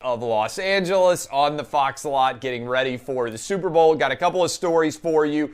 of Los Angeles on the Fox lot getting ready for the Super Bowl. Got a couple of stories for you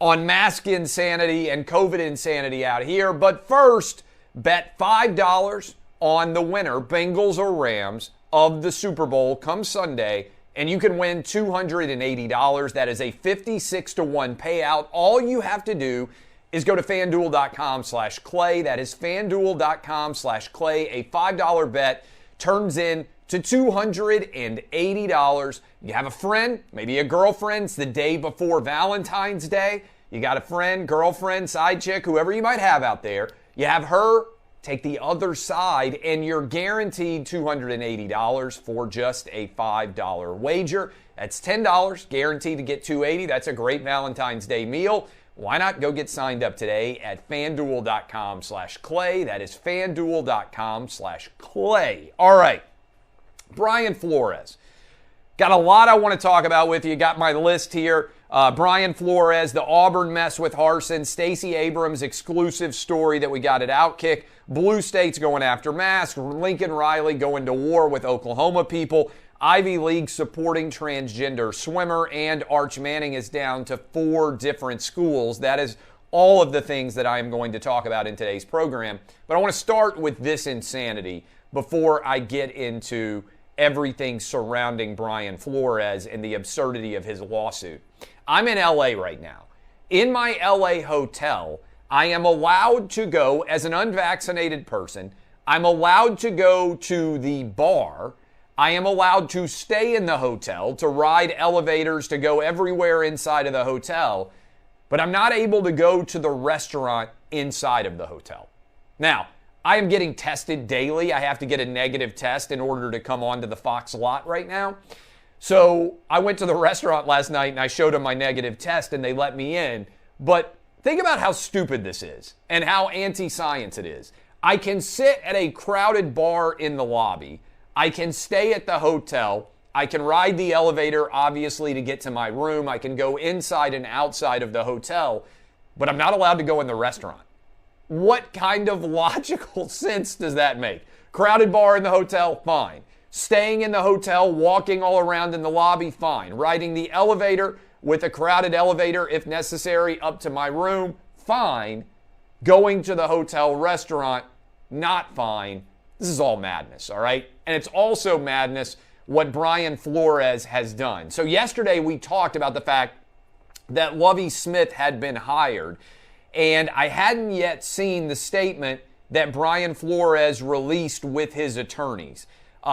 on mask insanity and COVID insanity out here. But first, bet $5 on the winner, Bengals or Rams, of the Super Bowl come Sunday, and you can win $280. That is a 56-1 payout. All you have to do is go to FanDuel.com/Clay. That is FanDuel.com/Clay. A $5 bet turns in to $280. You have a friend, maybe a girlfriend. It's the day before Valentine's Day. You got a friend, girlfriend, side chick, whoever you might have out there. You have her take the other side, and you're guaranteed $280 for just a $5 wager. That's $10, guaranteed to get $280. That's a great Valentine's Day meal. Why not go get signed up today at FanDuel.com/Clay. That is FanDuel.com/Clay. All right, Brian Flores. Got a lot I want to talk about with you. Got my list here. Brian Flores, the Auburn mess with Harsin, Stacey Abrams exclusive story that we got at Outkick, Blue States going after masks, Lincoln Riley going to war with Oklahoma people, Ivy League supporting transgender swimmer, and Arch Manning is down to 4 different schools. That is all of the things that I am going to talk about in today's program. But I want to start with this insanity before I get into everything surrounding Brian Flores and the absurdity of his lawsuit. I'm in LA right now. In my LA hotel, I am allowed to go as an unvaccinated person. I'm allowed to go to the bar. I am allowed to stay in the hotel, to ride elevators, to go everywhere inside of the hotel, but I'm not able to go to the restaurant inside of the hotel. Now, I am getting tested daily. I have to get a negative test in order to come onto the Fox lot right now. So I went to the restaurant last night and I showed them my negative test and they let me in. But think about how stupid this is and how anti-science it is. I can sit at a crowded bar in the lobby. I can stay at the hotel. I can ride the elevator, obviously, to get to my room. I can go inside and outside of the hotel, but I'm not allowed to go in the restaurant. What kind of logical sense does that make? Crowded bar in the hotel, fine. Staying in the hotel, walking all around in the lobby, fine. Riding the elevator with a crowded elevator, if necessary, up to my room, fine. Going to the hotel restaurant, not fine. This is all madness, all right? And it's also madness what Brian Flores has done. So yesterday we talked about the fact that Lovie Smith had been hired, and I hadn't yet seen the statement that Brian Flores released with his attorneys.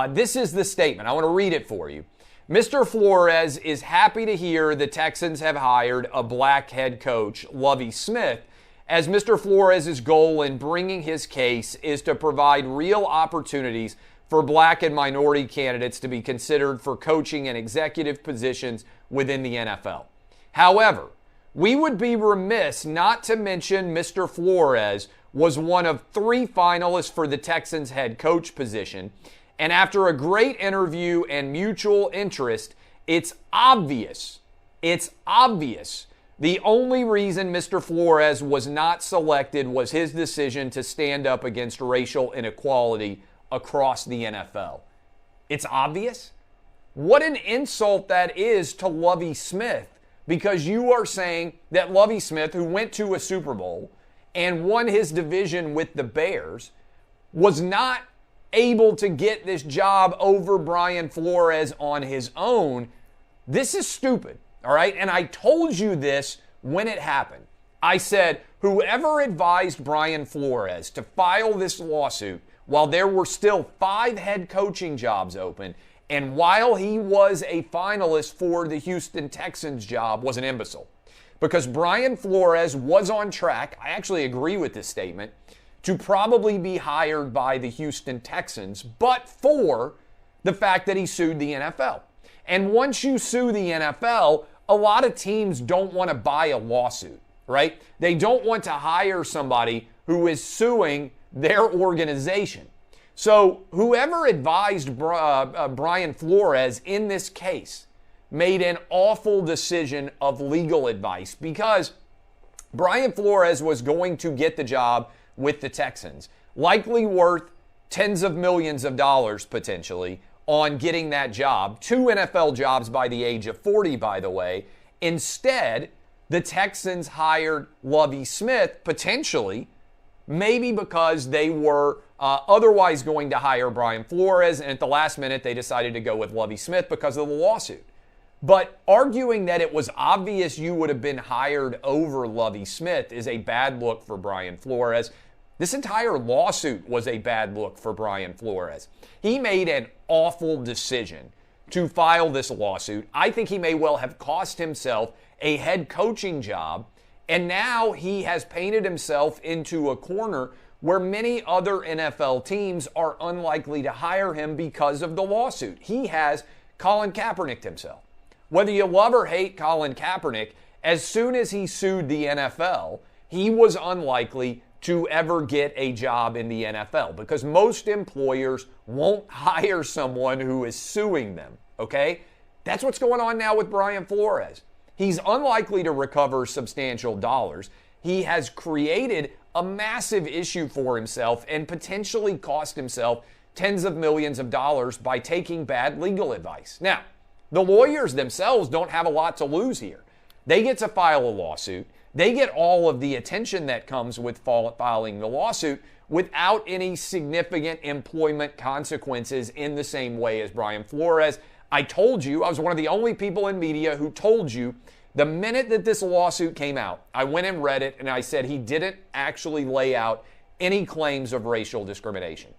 This is the statement. I want to read it for you. Mr. Flores is happy to hear the Texans have hired a black head coach, Lovie Smith, as Mr. Flores' goal in bringing his case is to provide real opportunities for black and minority candidates to be considered for coaching and executive positions within the NFL. However, we would be remiss not to mention Mr. Flores was one of 3 finalists for the Texans head coach position, and after a great interview and mutual interest, it's obvious the only reason Mr. Flores was not selected was his decision to stand up against racial inequality across the NFL. It's obvious? What an insult that is to Lovie Smith, because you are saying that Lovie Smith, who went to a Super Bowl and won his division with the Bears, was not able to get this job over Brian Flores on his own. This is stupid. All right, and I told you this when it happened. I said, whoever advised Brian Flores to file this lawsuit while there were still 5 head coaching jobs open and while he was a finalist for the Houston Texans job was an imbecile. Because Brian Flores was on track, I actually agree with this statement, to probably be hired by the Houston Texans, but for the fact that he sued the NFL. And once you sue the NFL, a lot of teams don't want to buy a lawsuit, right? They don't want to hire somebody who is suing their organization. So whoever advised Brian Flores in this case made an awful decision of legal advice, because Brian Flores was going to get the job with the Texans, likely worth tens of millions of dollars potentially, on getting that job, 2 NFL jobs by the age of 40, by the way. Instead, the Texans hired Lovie Smith, potentially, maybe because they were otherwise going to hire Brian Flores, and at the last minute they decided to go with Lovie Smith because of the lawsuit. But arguing that it was obvious you would have been hired over Lovie Smith is a bad look for Brian Flores. This entire lawsuit was a bad look for Brian Flores. He made an awful decision to file this lawsuit. I think he may well have cost himself a head coaching job, and now he has painted himself into a corner where many other NFL teams are unlikely to hire him because of the lawsuit. He has Colin Kaepernicked himself. Whether you love or hate Colin Kaepernick, as soon as he sued the NFL, he was unlikely to ever get a job in the NFL because most employers won't hire someone who is suing them, okay? That's what's going on now with Brian Flores. He's unlikely to recover substantial dollars. He has created a massive issue for himself and potentially cost himself tens of millions of dollars by taking bad legal advice. Now, the lawyers themselves don't have a lot to lose here. They get to file a lawsuit. They get all of the attention that comes with filing the lawsuit without any significant employment consequences in the same way as Brian Flores. I told you, I was one of the only people in media who told you the minute that this lawsuit came out, I went and read it and I said he didn't actually lay out any claims of racial discrimination.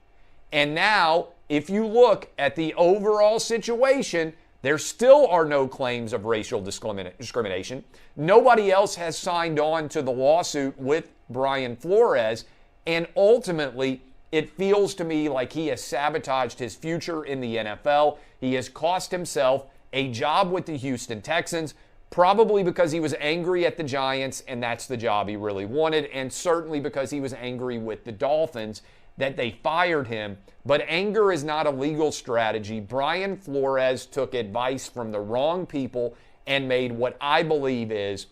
And now, if you look at the overall situation, there still are no claims of racial discrimination. Nobody else has signed on to the lawsuit with Brian Flores, and ultimately, it feels to me like he has sabotaged his future in the NFL. He has cost himself a job with the Houston Texans, probably because he was angry at the Giants, and that's the job he really wanted, and certainly because he was angry with the Dolphins that they fired him. But anger is not a legal strategy. Brian Flores took advice from the wrong people and made what I believe is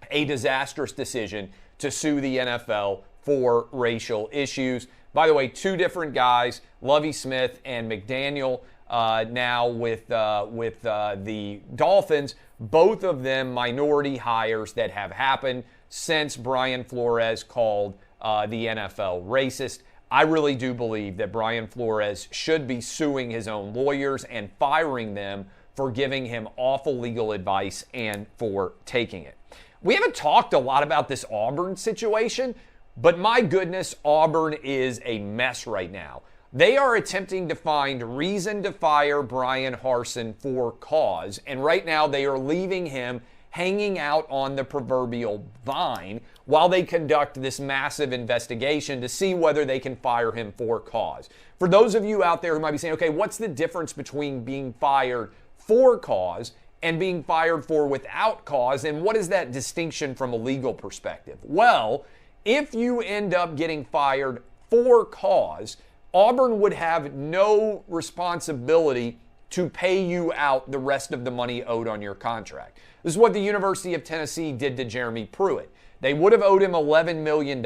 a disastrous decision to sue the NFL for racial issues. By the way, 2 different guys, Lovie Smith and McDaniel, now with the Dolphins, both of them minority hires that have happened since Brian Flores called the NFL racist. I really do believe that Brian Flores should be suing his own lawyers and firing them for giving him awful legal advice and for taking it. We haven't talked a lot about this Auburn situation, but my goodness, Auburn is a mess right now. They are attempting to find reason to fire Brian Harsin for cause, and right now they are leaving him hanging out on the proverbial vine while they conduct this massive investigation to see whether they can fire him for cause. For those of you out there who might be saying, okay, what's the difference between being fired for cause and being fired for without cause, and what is that distinction from a legal perspective? Well, if you end up getting fired for cause, Auburn would have no responsibility to pay you out the rest of the money owed on your contract. This is what the University of Tennessee did to Jeremy Pruitt. They would have owed him $11 million.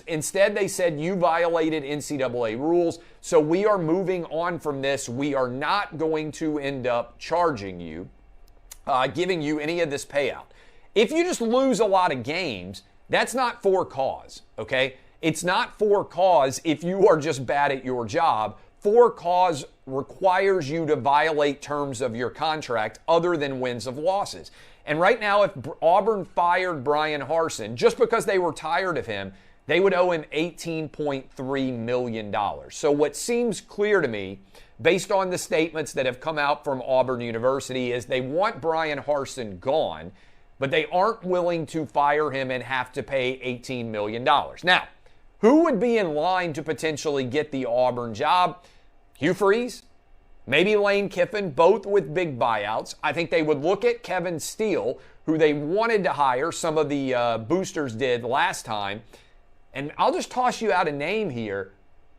Instead, they said, you violated NCAA rules, so we are moving on from this. We are not going to end up charging you, giving you any of this payout. If you just lose a lot of games, that's not for cause, okay? It's not for cause if you are just bad at your job. For cause requires you to violate terms of your contract other than wins of losses. And right now, if Auburn fired Brian Harsin just because they were tired of him, they would owe him $18.3 million. So what seems clear to me, based on the statements that have come out from Auburn University, is they want Brian Harsin gone, but they aren't willing to fire him and have to pay $18 million. Now, who would be in line to potentially get the Auburn job? Hugh Freeze, maybe Lane Kiffin, both with big buyouts. I think they would look at Kevin Steele, who they wanted to hire. Some of the boosters did last time. And I'll just toss you out a name here.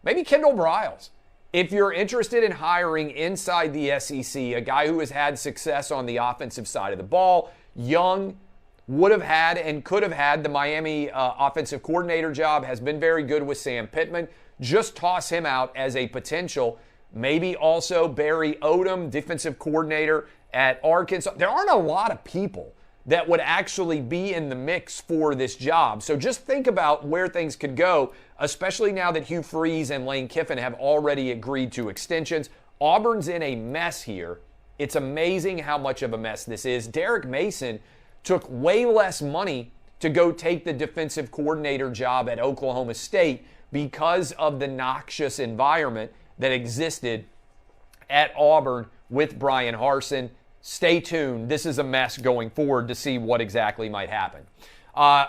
Maybe Kendall Briles. If you're interested in hiring inside the SEC, a guy who has had success on the offensive side of the ball, young, would have had and could have had the Miami offensive coordinator job, has been very good with Sam Pittman. Just toss him out as a potential maybe also Barry Odom, defensive coordinator at Arkansas. There aren't a lot of people that would actually be in the mix for this job. So just think about where things could go, especially now that Hugh Freeze and Lane Kiffin have already agreed to extensions. Auburn's in a mess here. It's amazing how much of a mess this is. Derek Mason took way less money to go take the defensive coordinator job at Oklahoma State because of the noxious environment that existed at Auburn with Brian Harsin. Stay tuned. This is a mess going forward to see what exactly might happen.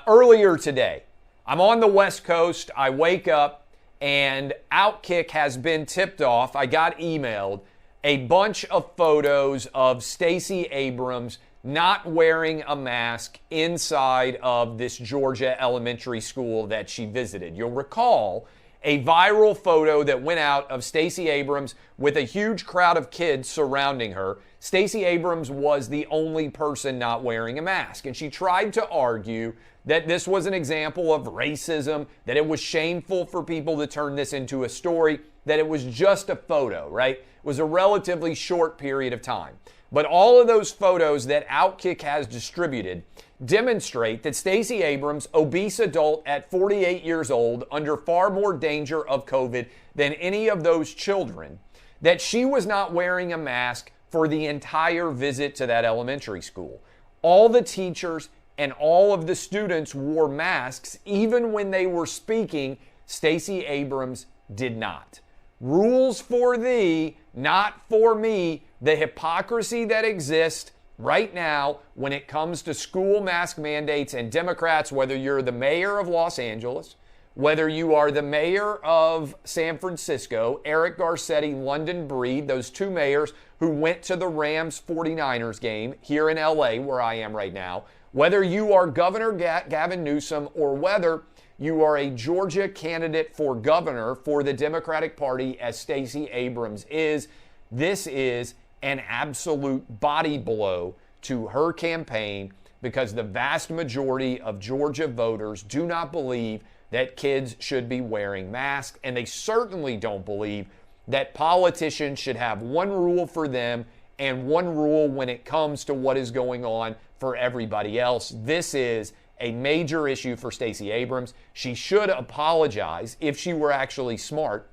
Earlier today, I'm on the West Coast. I wake up and Outkick has been tipped off. I got emailed a bunch of photos of Stacey Abrams not wearing a mask inside of this Georgia elementary school that she visited. You'll recall a viral photo that went out of Stacey Abrams with a huge crowd of kids surrounding her. Stacey Abrams was the only person not wearing a mask, and she tried to argue that this was an example of racism, that it was shameful for people to turn this into a story, that it was just a photo, right? It was a relatively short period of time. But all of those photos that Outkick has distributed demonstrate that Stacey Abrams, obese adult at 48 years old, under far more danger of COVID than any of those children, that she was not wearing a mask for the entire visit to that elementary school. All the teachers and all of the students wore masks, even when they were speaking. Stacey Abrams did not. Rules for thee, not for me. The hypocrisy that exists right now when it comes to school mask mandates and Democrats, whether you're the mayor of Los Angeles, whether you are the mayor of San Francisco, Eric Garcetti, London Breed, those two mayors who went to the Rams 49ers game here in LA, where I am right now, whether you are Governor Gavin Newsom or whether you are a Georgia candidate for governor for the Democratic Party, as Stacey Abrams is, this is an absolute body blow to her campaign, because the vast majority of Georgia voters do not believe that kids should be wearing masks, and they certainly don't believe that politicians should have one rule for them and one rule when it comes to what is going on for everybody else. This is a major issue for Stacey Abrams. She should apologize if she were actually smart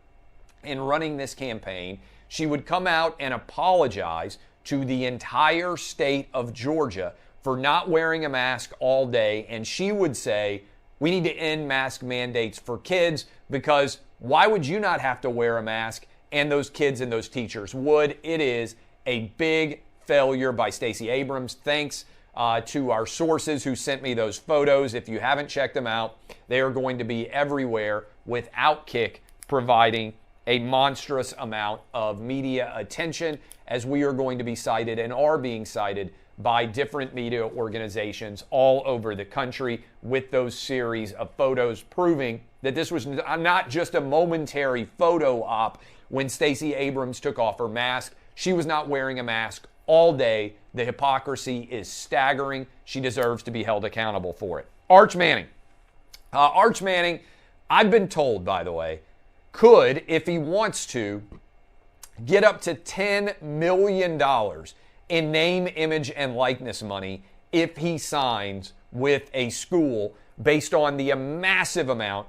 in running this campaign. She would come out and apologize to the entire state of Georgia for not wearing a mask all day, and she would say, we need to end mask mandates for kids, because why would you not have to wear a mask and those kids and those teachers would? It is a big failure by Stacey Abrams. Thanks to our sources who sent me those photos. If you haven't checked them out, they are going to be everywhere, with Outkick providing a monstrous amount of media attention, as we are going to be cited and are being cited by different media organizations all over the country with those series of photos proving that this was not just a momentary photo op when Stacey Abrams took off her mask. She was not wearing a mask all day. The hypocrisy is staggering. She deserves to be held accountable for it. Arch Manning. Arch Manning, I've been told, by the way, could, if he wants to, get up to $10 million in name, image, and likeness money if he signs with a school based on the massive amount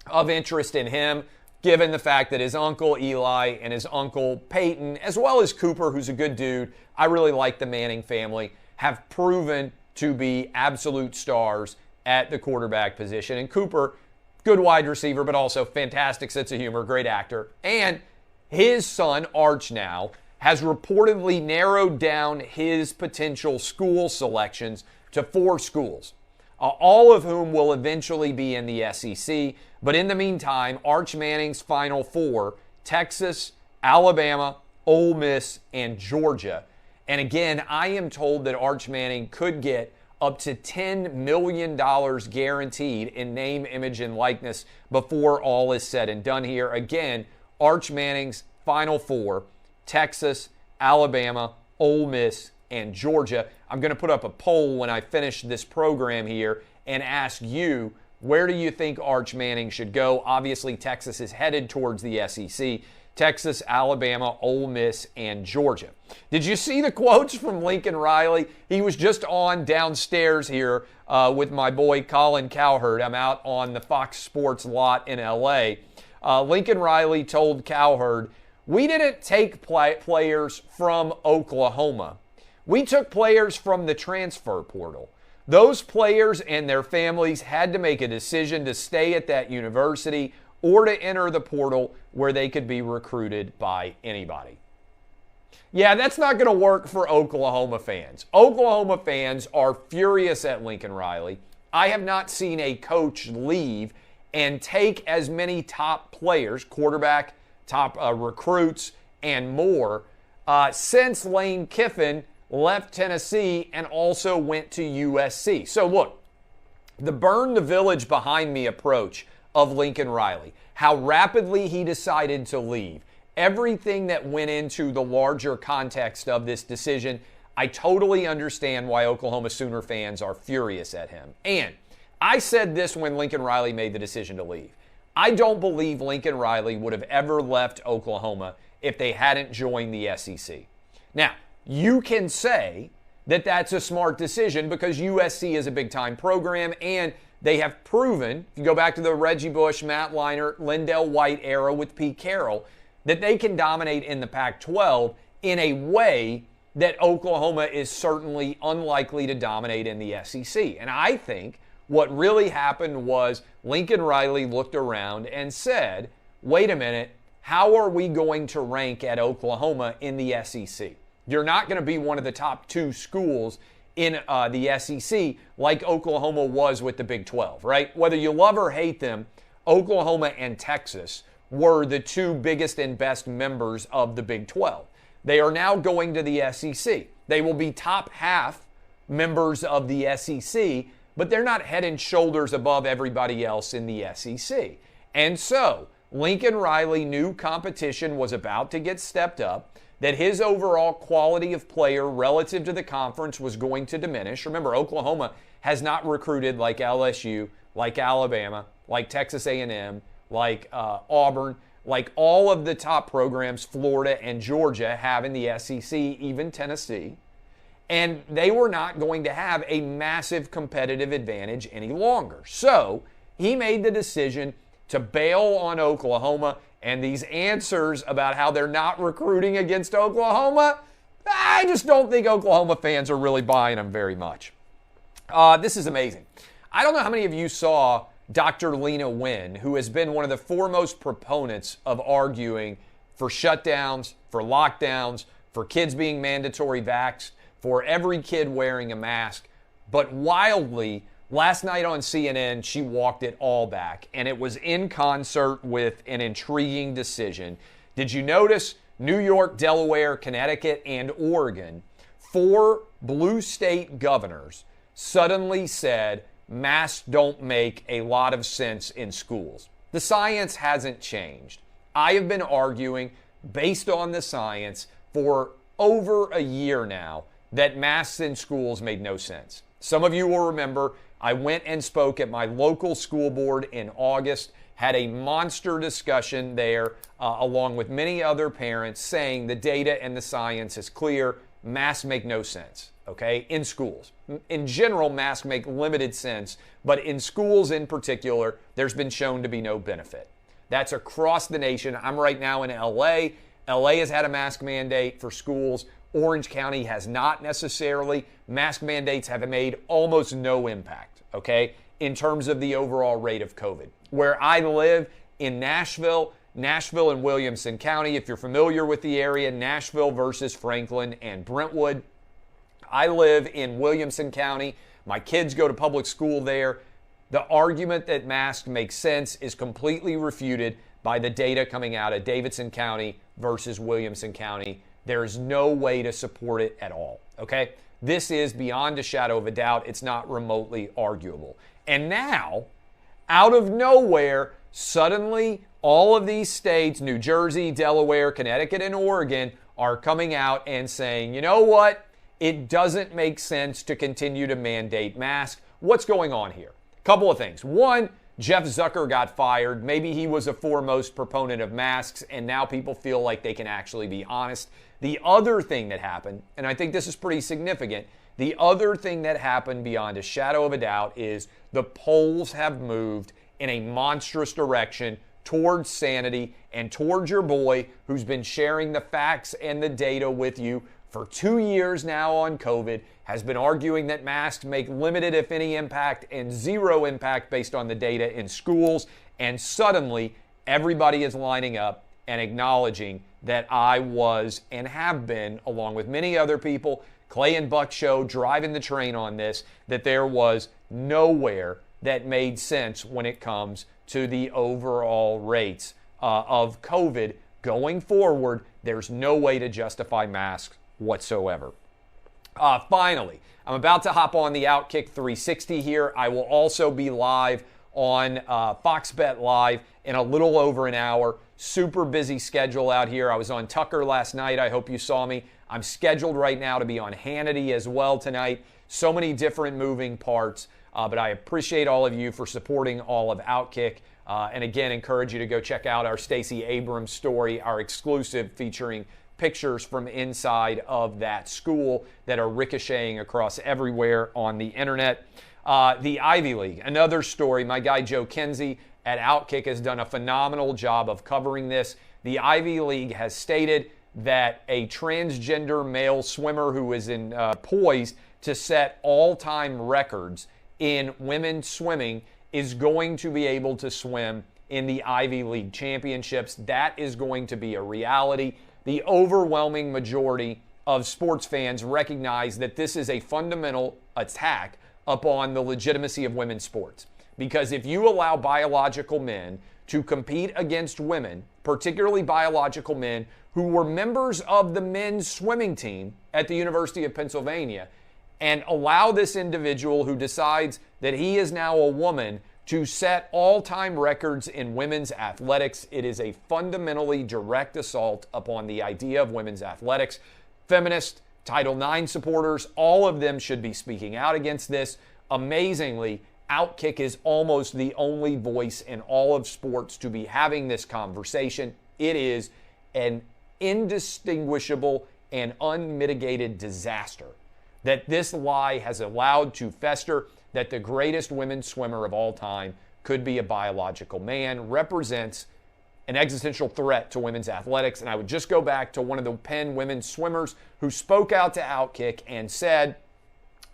of interest in him, given the fact that his uncle Eli and his uncle Peyton, as well as Cooper, who's a good dude, I really like the Manning family, have proven to be absolute stars at the quarterback position. And Cooper, good wide receiver, but also fantastic sense of humor, great actor. And his son, Arch, now has reportedly narrowed down his potential school selections to 4 schools, all of whom will eventually be in the SEC. But in the meantime, Arch Manning's final 4, Texas, Alabama, Ole Miss, and Georgia. And again, I am told that Arch Manning could get up to $10 million guaranteed in name, image, and likeness before all is said and done here. Again, Arch Manning's final 4, Texas, Alabama, Ole Miss, and Georgia. I'm going to put up a poll when I finish this program here and ask you, where do you think Arch Manning should go? Obviously, Texas is headed towards the SEC. Texas, Alabama, Ole Miss, and Georgia. Did you see the quotes from Lincoln Riley? He was just on downstairs here with my boy Colin Cowherd. I'm out on the Fox Sports lot in L.A. Lincoln Riley told Cowherd, "We didn't take players from Oklahoma. We took players from the transfer portal. Those players and their families had to make a decision to stay at that university or to enter the portal where they could be recruited by anybody." Yeah, that's not going to work for Oklahoma fans. Oklahoma fans are furious at Lincoln Riley. I have not seen a coach leave and take as many top players, quarterback, top recruits, and more, since Lane Kiffin left Tennessee and also went to USC. So look, the burn the village behind me approach of Lincoln Riley, how rapidly he decided to leave, everything that went into the larger context of this decision, I totally understand why Oklahoma Sooner fans are furious at him. And I said this when Lincoln Riley made the decision to leave. I don't believe Lincoln Riley would have ever left Oklahoma if they hadn't joined the SEC. Now, you can say that that's a smart decision because USC is a big-time program and they have proven, if you go back to the Reggie Bush, Matt Leinart, Lindell White era with Pete Carroll, that they can dominate in the Pac-12 in a way that Oklahoma is certainly unlikely to dominate in the SEC. And I think what really happened was Lincoln Riley looked around and said, wait a minute, how are we going to rank at Oklahoma in the SEC? You're not going to be one of the top two schools in the SEC like Oklahoma was with the Big 12, right? Whether you love or hate them, Oklahoma and Texas were the two biggest and best members of the Big 12. They are now going to the SEC. They will be top half members of the SEC, but they're not head and shoulders above everybody else in the SEC. And so Lincoln Riley knew competition was about to get stepped up, that his overall quality of player relative to the conference was going to diminish. Remember, Oklahoma has not recruited like LSU, like Alabama, like Texas A&M, like Auburn, like all of the top programs Florida and Georgia have in the SEC, even Tennessee. And they were not going to have a massive competitive advantage any longer. So he made the decision to bail on Oklahoma. And these answers about how they're not recruiting against Oklahoma, I just don't think Oklahoma fans are really buying them very much. This is amazing. I don't know how many of you saw Dr. Lena Wynn, who has been one of the foremost proponents of arguing for shutdowns, for lockdowns, for kids being mandatory vaxxed, for every kid wearing a mask. But wildly, last night on CNN, she walked it all back, and it was in concert with an intriguing decision. Did you notice New York, Delaware, Connecticut, and Oregon, 4 blue state governors suddenly said masks don't make a lot of sense in schools? The science hasn't changed. I have been arguing, based on the science, for over a year now that masks in schools made no sense. Some of you will remember I went and spoke at my local school board in August, had a monster discussion there along with many other parents saying the data and the science is clear, masks make no sense, okay, in schools. In general, masks make limited sense, but in schools in particular, there's been shown to be no benefit. That's across the nation. I'm right now in LA. LA has had a mask mandate for schools. Orange County has not necessarily. Mask mandates have made almost no impact, okay, in terms of the overall rate of COVID. Where I live in Nashville and Williamson County, if you're familiar with the area, Nashville versus Franklin and Brentwood. I live in Williamson County. My kids go to public school there. The argument that masks make sense is completely refuted by the data coming out of Davidson County versus Williamson County. There is no way to support it at all, okay? This is beyond a shadow of a doubt. It's not remotely arguable. And now, out of nowhere, suddenly all of these states, New Jersey, Delaware, Connecticut, and Oregon, are coming out and saying, you know what? It doesn't make sense to continue to mandate masks. What's going on here? A couple of things. One, Jeff Zucker got fired. Maybe he was a foremost proponent of masks, and now people feel like they can actually be honest. The other thing that happened, and I think this is pretty significant, the other thing that happened beyond a shadow of a doubt is the polls have moved in a monstrous direction towards sanity and towards your boy who's been sharing the facts and the data with you for 2 years now on COVID, has been arguing that masks make limited, if any, impact and zero impact based on the data in schools. And suddenly, everybody is lining up and acknowledging that I was and have been, along with many other people, Clay and Buck Show, driving the train on this, that there was nowhere that made sense when it comes to the overall rates of COVID going forward. There's no way to justify masks whatsoever. Finally, I'm about to hop on the Outkick 360 here. I will also be live on Fox Bet Live in a little over an hour. Super busy schedule out here. I was on Tucker last night. I hope you saw me. I'm scheduled right now to be on Hannity as well tonight. So many different moving parts, but I appreciate all of you for supporting all of Outkick. And again, encourage you to go check out our Stacey Abrams story, our exclusive featuring pictures from inside of that school that are ricocheting across everywhere on the internet. The Ivy League, another story. My guy Joe Kinsey at Outkick has done a phenomenal job of covering this. The Ivy League has stated that a transgender male swimmer who is poised to set all-time records in women's swimming is going to be able to swim in the Ivy League championships. That is going to be a reality. The overwhelming majority of sports fans recognize that this is a fundamental attack upon the legitimacy of women's sports. Because if you allow biological men to compete against women, particularly biological men who were members of the men's swimming team at the University of Pennsylvania, and allow this individual who decides that he is now a woman to set all-time records in women's athletics, it is a fundamentally direct assault upon the idea of women's athletics. Feminists, Title IX supporters, all of them should be speaking out against this. Amazingly, Outkick is almost the only voice in all of sports to be having this conversation. It is an indistinguishable and unmitigated disaster that this lie has allowed to fester, that the greatest women's swimmer of all time could be a biological man, represents an existential threat to women's athletics. And I would just go back to one of the Penn women's swimmers who spoke out to Outkick and said,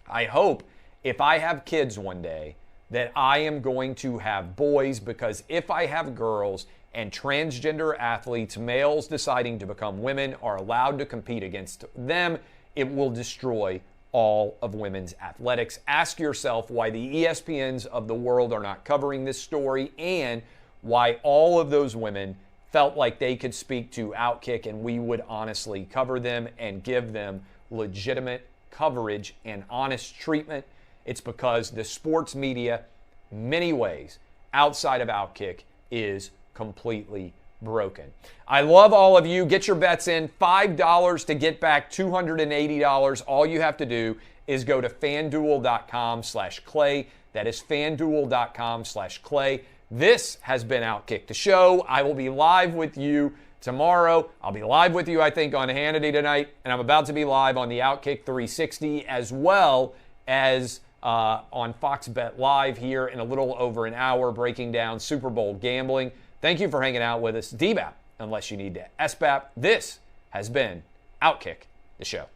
I hope if I have kids one day that I am going to have boys, because if I have girls and transgender athletes, males deciding to become women, are allowed to compete against them, it will destroy all of women's athletics. Ask yourself why the ESPNs of the world are not covering this story, and why all of those women felt like they could speak to Outkick and we would honestly cover them and give them legitimate coverage and honest treatment. It's because the sports media, many ways, outside of Outkick, is completely broken. I love all of you. Get your bets in. $5 to get back $280. All you have to do is go to FanDuel.com/Clay. That is FanDuel.com/Clay. This has been Outkick the Show. I will be live with you tomorrow. I'll be live with you, I think, on Hannity tonight. And I'm about to be live on the Outkick 360 as well as on Fox Bet Live here in a little over an hour, breaking down Super Bowl gambling. Thank you for hanging out with us. DBAP, unless you need to SBAP. This has been Outkick the Show.